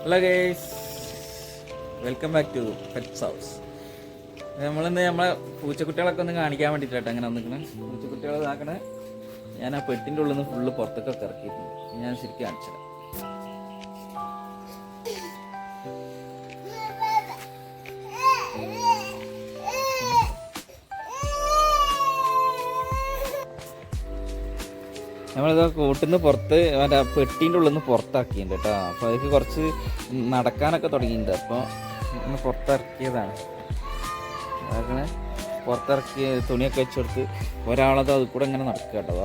Hello guys, welcome back to pets house. നമ്മളിന്ന് നമ്മളെ പൂച്ചക്കുട്ടികളൊക്കെ ഒന്ന് കാണിക്കാൻ വേണ്ടിയിട്ടാണ് അങ്ങനെ വന്നിരിക്കണേ. പൂച്ചക്കുട്ടികൾ ഇതാക്കണേ ഞാൻ ആ പെട്ടിൻ്റെ ഉള്ളിൽ നിന്ന് ഫുള്ള് പുറത്തേക്കൊക്കെ ഇറക്കിയിട്ടുണ്ട്. ഞാൻ ശരിക്കും കാണിച്ചത് നമ്മളിത് കൂട്ടിൽ നിന്ന് പുറത്ത് മറ്റേ പെട്ടീൻ്റെ ഉള്ളിൽ നിന്ന് പുറത്താക്കിയിട്ടുണ്ട് കേട്ടോ. അപ്പോൾ അതിലേക്ക് കുറച്ച് നടക്കാനൊക്കെ തുടങ്ങിയിട്ടുണ്ട്. അപ്പോൾ ഒന്ന് പുറത്തിറക്കിയതാണ്. അതൊക്കെ പുറത്തിറക്കി തുണിയൊക്കെ വെച്ചെടുത്ത് ഒരാളത് അത് കൂടെ ഇങ്ങനെ നടക്കുക കേട്ടോ.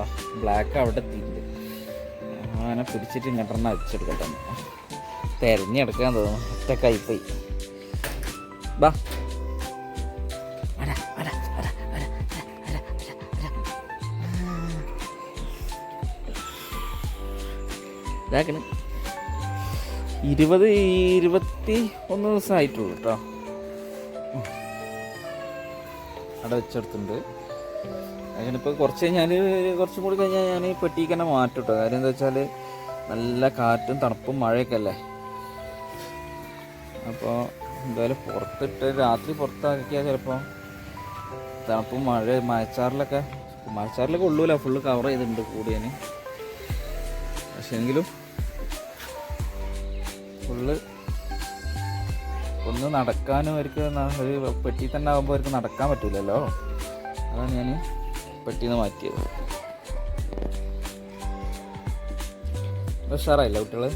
ബ്ലാക്ക് അവിടെ എത്തിയിട്ടുണ്ട്. അങ്ങനെ പിടിച്ചിട്ട് ഇങ്ങോട്ടെണ്ണം അടിച്ചെടുക്കട്ടെ. തിരഞ്ഞെടുക്കാൻ തോന്നുന്നു. ഒറ്റ കൈപ്പോയി. ബാ ഇതാക്കണ് 21 ദിവസം ആയിട്ടുള്ളൂ കേട്ടോ. അവിടെ വെച്ചെടുത്തിട്ടുണ്ട്. അതിനിപ്പോൾ കുറച്ച് കഴിഞ്ഞാൽ കുറച്ചും കൂടി കഴിഞ്ഞാൽ ഞാൻ ഈ പെട്ടിക്ക് തന്നെ മാറ്റും കേട്ടോ. കാര്യം എന്താ വെച്ചാൽ നല്ല കാറ്റും തണുപ്പും മഴയൊക്കെ അല്ലേ. അപ്പോൾ എന്തായാലും പുറത്തിട്ട് രാത്രി പുറത്താക്കിയാൽ ചിലപ്പോൾ തണുപ്പും മഴച്ചാറിലൊക്കെ ഉള്ളൂല. ഫുള്ള് കവർ ചെയ്തിട്ടുണ്ട് കൂടിയതിന്. പക്ഷെ എങ്കിലും ഫുള്ള് ഒന്ന് നടക്കാനും അവർക്ക് ഒരു പെട്ടി തന്നെ ആകുമ്പോൾ അവർക്ക് നടക്കാൻ പറ്റില്ലല്ലോ. അതാണ് ഞാൻ പെട്ടിയിൽ നിന്ന് മാറ്റിയത്. ഉഷാറായില്ല കുട്ടികൾ.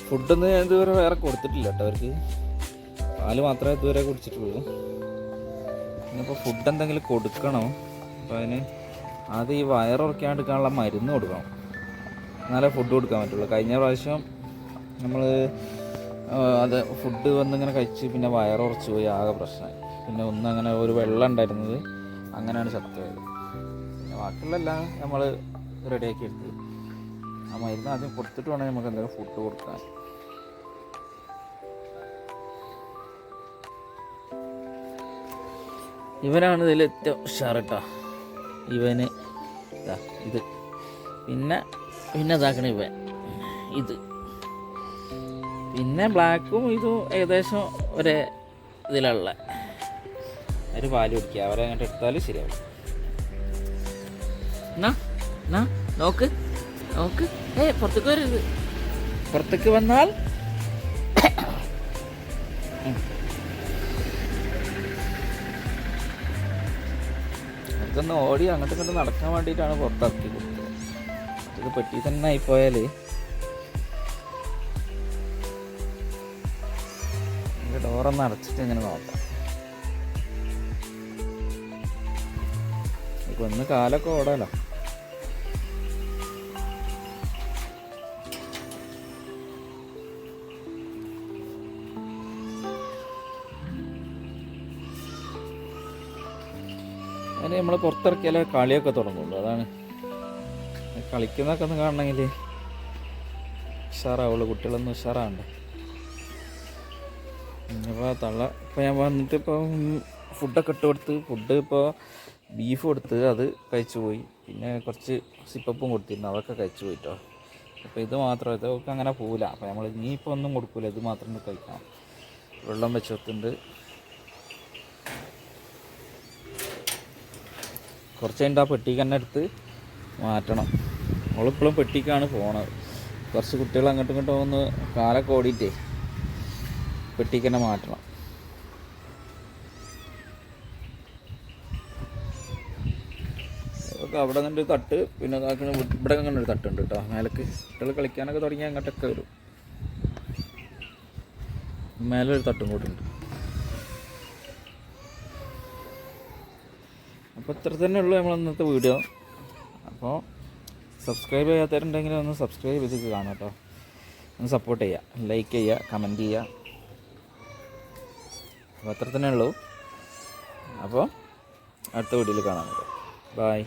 ഫുഡൊന്നും ഞാൻ ഇതുവരെ വേറെ കൊടുത്തിട്ടില്ല കേട്ടോ. അവർക്ക് പാല് മാത്രമേ ഇതുവരെ കുടിച്ചിട്ടുള്ളൂ. ഇനിയിപ്പോൾ ഫുഡ് എന്തെങ്കിലും കൊടുക്കണം. അപ്പോൾ അതിന് ആദ്യം ഈ വയറുറക്കാണ്ടിരിക്കാനുള്ള മരുന്ന് കൊടുക്കണം. എന്നാലേ ഫുഡ് കൊടുക്കാൻ പറ്റുള്ളൂ. കഴിഞ്ഞ പ്രാവശ്യം നമ്മൾ അത് ഫുഡ് വന്നിങ്ങനെ കഴിച്ച് പിന്നെ വയറുറച്ച് പോയി ആകെ പ്രശ്നമായി. പിന്നെ ഒന്നങ്ങനെ ഒരു വെള്ളം ഉണ്ടായിരുന്നത് അങ്ങനെയാണ് ചത്തുപോയത്. പിന്നെ ബാക്കിയുള്ളതെല്ലാം നമ്മൾ റെഡിയാക്കി എടുത്ത് ആ മരുന്ന് ആദ്യം കൊടുത്തിട്ട് വേണമെങ്കിൽ നമുക്ക് എന്തെങ്കിലും ഫുഡ് കൊടുക്കാൻ. ഇവനാണ് ഇതിൽ ഏറ്റവും ഉഷാർ കേട്ടോ. ഇവന് ഇത് പിന്നെ ഇതാക്കണ ഇവൻ ഇത് പിന്നെ ബ്ലാക്കും ഇതും ഏകദേശം ഒരേ ഇതിലുള്ള ഒരു പാല് കുടിക്കുക. അവരെ അങ്ങോട്ട് എടുത്താൽ ശരിയാവും. എന്നാ നോക്ക് പുറത്തേക്ക് വരരുത്. പുറത്തേക്ക് വന്നാൽ അവർക്കൊന്ന് ഓടി അങ്ങോട്ടും ഇങ്ങോട്ടും നടക്കാൻ വേണ്ടിയിട്ടാണ് പുറത്താക്കി കൊടുത്തത്. ഇത് പെട്ടി തന്നെ ആയിപ്പോയാൽ ഡോറൊന്ന് അടച്ചിട്ട് ഇങ്ങനെ നോക്കാം. ഒന്ന് കാലൊക്കെ ഓടാലോ. അതിന് നമ്മൾ പുറത്തിറക്കിയാലേ കളിയൊക്കെ തുടങ്ങുള്ളൂ. അതാണ് കളിക്കുന്നതൊക്കെ ഒന്ന് കാണണമെങ്കിൽ ഉഷാറാവുള്ളൂ. കുട്ടികളൊന്നും ഉഷാറാവണ്ടേ. ഇപ്പോൾ ഇപ്പോൾ ഞാൻ വന്നിട്ട് ഇപ്പോൾ ഫുഡൊക്കെ ഇട്ട് കൊടുത്ത് ഇപ്പോൾ ബീഫ് കൊടുത്ത് അത് കഴിച്ചു പോയി. പിന്നെ കുറച്ച് സിപ്പപ്പും കൊടുത്തിരുന്നു, അതൊക്കെ കഴിച്ചു പോയിട്ടോ. അപ്പോൾ ഇത് മാത്രം ഇതൊക്കെ അങ്ങനെ പോവില്ല. അപ്പോൾ നമ്മൾ ഇനിയിപ്പോൾ ഒന്നും കൊടുക്കില്ല, ഇത് മാത്രം കഴിക്കാം. വെള്ളം വെച്ച് കൊടുത്തിട്ടുണ്ട്. കുറച്ച് കഴിഞ്ഞിട്ട് ആ പെട്ടിക്ക് തന്നെ എടുത്ത് മാറ്റണം. നമ്മളിപ്പോഴും പെട്ടിക്കാണ് പോണത്. കുറച്ച് കുട്ടികൾ അങ്ങോട്ടും ഇങ്ങോട്ടും ഒന്ന് കാലൊക്കെ ഓടിയിട്ടേ പെട്ടിക്ക് തന്നെ മാറ്റണം. അതൊക്കെ അവിടെ നിന്നൊരു തട്ട്, പിന്നെ ഇവിടെ അങ്ങനെ ഒരു തട്ടുണ്ട് കേട്ടോ. മേലേക്ക് കുട്ടികൾ കളിക്കാനൊക്കെ തുടങ്ങിയാൽ അങ്ങോട്ടൊക്കെ വരും. മേലെ ഒരു തട്ടും കൂടെ ഉണ്ട്. അപ്പോൾ ഇത്ര തന്നെ ഉള്ളൂ നമ്മൾ ഇന്നത്തെ വീഡിയോ. അപ്പോൾ സബ്സ്ക്രൈബ് ചെയ്യാത്തവരുണ്ടെങ്കിൽ ഒന്ന് സബ്സ്ക്രൈബ് ചെയ്ത് കാണാം കേട്ടോ. ഒന്ന് സപ്പോർട്ട് ചെയ്യുക, ലൈക്ക് ചെയ്യുക, കമൻറ്റ് ചെയ്യുക. അപ്പോൾ അത്ര തന്നെ ഉള്ളൂ. അപ്പോൾ അടുത്ത വീഡിയോയിൽ കാണാം. ബൈ.